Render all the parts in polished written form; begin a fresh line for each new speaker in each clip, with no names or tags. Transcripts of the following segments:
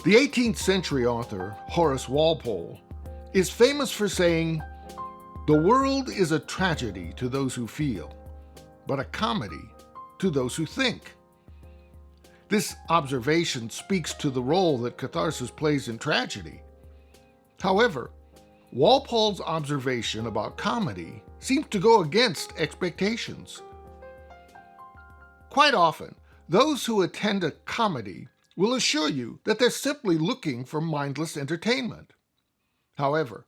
The 18th century author Horace Walpole is famous for saying, "The world is a tragedy to those who feel, but a comedy to those who think." This observation speaks to the role that catharsis plays in tragedy. However, Walpole's observation about comedy seems to go against expectations. Quite often, those who attend a comedy will assure you that they're simply looking for mindless entertainment. However,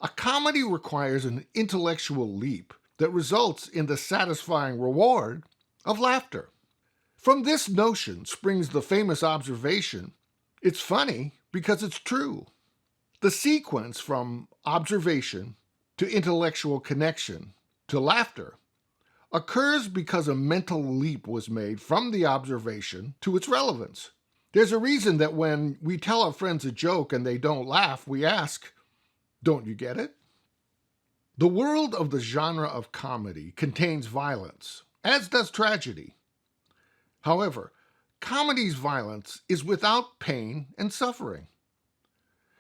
a comedy requires an intellectual leap that results in the satisfying reward of laughter. From this notion springs the famous observation, "It's funny because it's true." The sequence from observation to intellectual connection to laughter occurs because a mental leap was made from the observation to its relevance. There's a reason that when we tell our friends a joke and they don't laugh, we ask, "Don't you get it?" The world of the genre of comedy contains violence, as does tragedy. However, comedy's violence is without pain and suffering.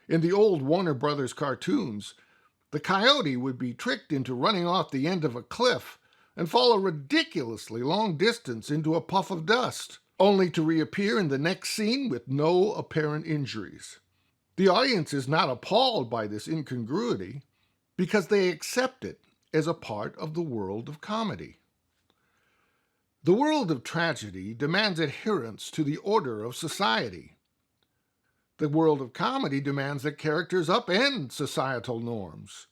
In the old Warner Brothers cartoons, the coyote would be tricked into running off the end of a cliff and fall a ridiculously long distance into a puff of dust, only to reappear in the next scene with no apparent injuries. The audience is not appalled by this incongruity because they accept it as a part of the world of comedy. The world of tragedy demands adherence to the order of society. The world of comedy demands that characters upend societal norms.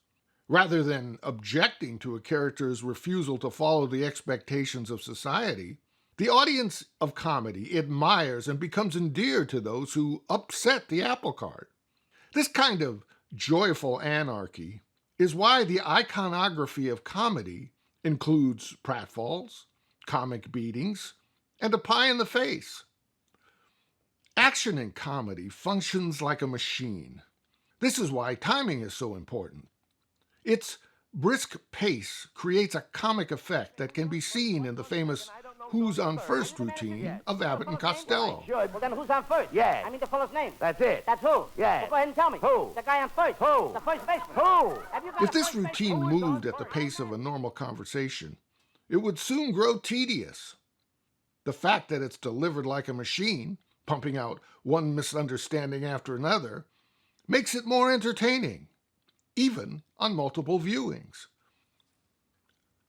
Rather than objecting to a character's refusal to follow the expectations of society, the audience of comedy admires and becomes endeared to those who upset the apple cart. This kind of joyful anarchy is why the iconography of comedy includes pratfalls, comic beatings, and a pie in the face. Action in comedy functions like a machine. This is why timing is so important. Its brisk pace creates a comic effect that can be seen in the famous "Who's on First" routine of Abbott and Costello.
Well, then who's on first?
Yeah.
I mean the fellow's name.
That's it.
That's who?
Yeah.
Well, go ahead and tell me.
Who?
The guy on first.
Who?
The first baseman.
Who?
Have you got
If
a
this
first baseman?
routine moved at the pace of a normal conversation, it would soon grow tedious. The fact that it's delivered like a machine, pumping out one misunderstanding after another, makes it more entertaining, even on multiple viewings.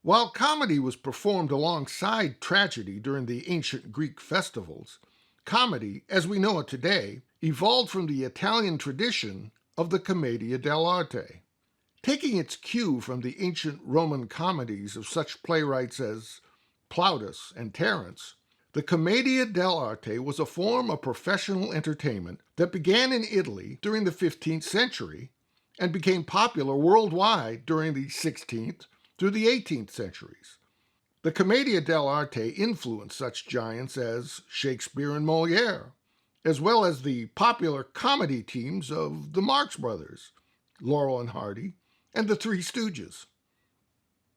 While comedy was performed alongside tragedy during the ancient Greek festivals, comedy, as we know it today, evolved from the Italian tradition of the Commedia dell'arte. Taking its cue from the ancient Roman comedies of such playwrights as Plautus and Terence, the Commedia dell'arte was a form of professional entertainment that began in Italy during the 15th century and became popular worldwide during the 16th through the 18th centuries. The Commedia dell'arte influenced such giants as Shakespeare and Molière, as well as the popular comedy teams of the Marx Brothers, Laurel and Hardy, and the Three Stooges.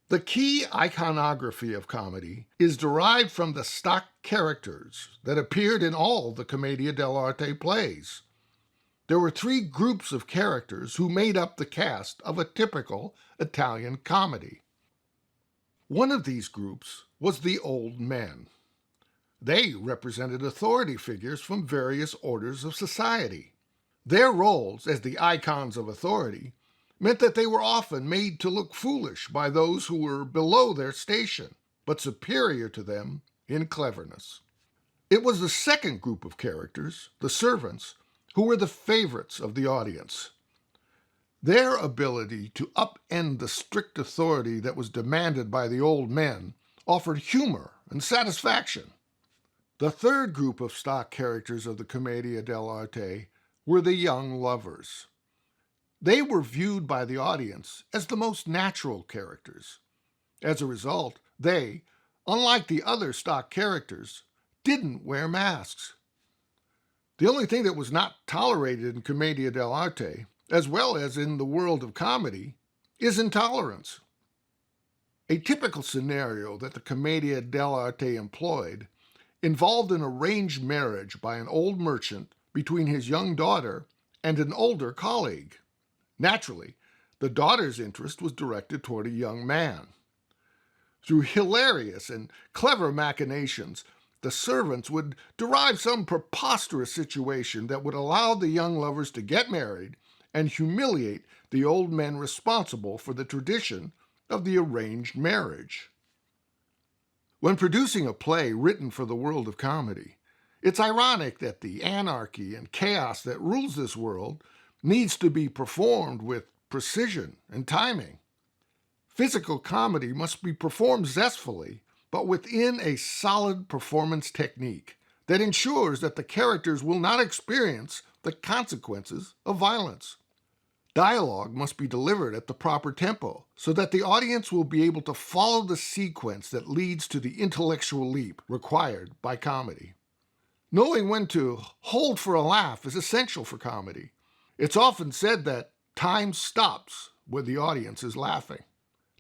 The key iconography of comedy is derived from the stock characters that appeared in all the Commedia dell'arte plays. There were three groups of characters who made up the cast of a typical Italian comedy. One of these groups was the old men. They represented authority figures from various orders of society. Their roles as the icons of authority meant that they were often made to look foolish by those who were below their station, but superior to them in cleverness. It was the second group of characters, the servants, who were the favorites of the audience. Their ability to upend the strict authority that was demanded by the old men offered humor and satisfaction. The third group of stock characters of the Commedia dell'arte were the young lovers. They were viewed by the audience as the most natural characters. As a result, they, unlike the other stock characters, didn't wear masks. The only thing that was not tolerated in Commedia dell'arte, as well as in the world of comedy, is intolerance. A typical scenario that the Commedia dell'arte employed involved an arranged marriage by an old merchant between his young daughter and an older colleague. Naturally, the daughter's interest was directed toward a young man. Through hilarious and clever machinations, the servants would derive some preposterous situation that would allow the young lovers to get married and humiliate the old men responsible for the tradition of the arranged marriage. When producing a play written for the world of comedy, it's ironic that the anarchy and chaos that rules this world needs to be performed with precision and timing. Physical comedy must be performed zestfully, but within a solid performance technique that ensures that the characters will not experience the consequences of violence. Dialogue must be delivered at the proper tempo so that the audience will be able to follow the sequence that leads to the intellectual leap required by comedy. Knowing when to hold for a laugh is essential for comedy. It's often said that time stops when the audience is laughing.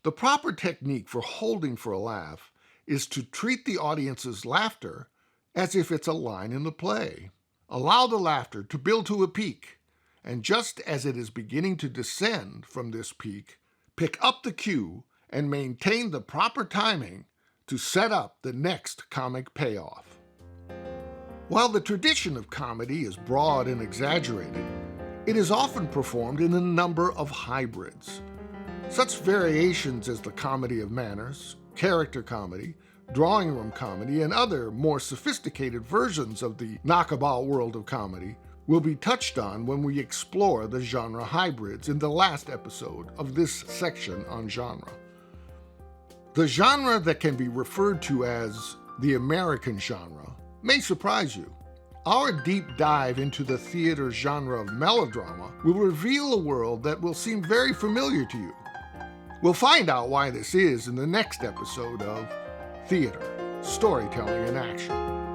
The proper technique for holding for a laugh is to treat the audience's laughter as if it's a line in the play. Allow the laughter to build to a peak, and just as it is beginning to descend from this peak, pick up the cue and maintain the proper timing to set up the next comic payoff. While the tradition of comedy is broad and exaggerated, it is often performed in a number of hybrids. Such variations as the comedy of manners, character comedy, drawing room comedy, and other more sophisticated versions of the knockabout world of comedy will be touched on when we explore the genre hybrids in the last episode of this section on genre. The genre that can be referred to as the American genre may surprise you. Our deep dive into the theater genre of melodrama will reveal a world that will seem very familiar to you. We'll find out why this is in the next episode of Theater, Storytelling in Action.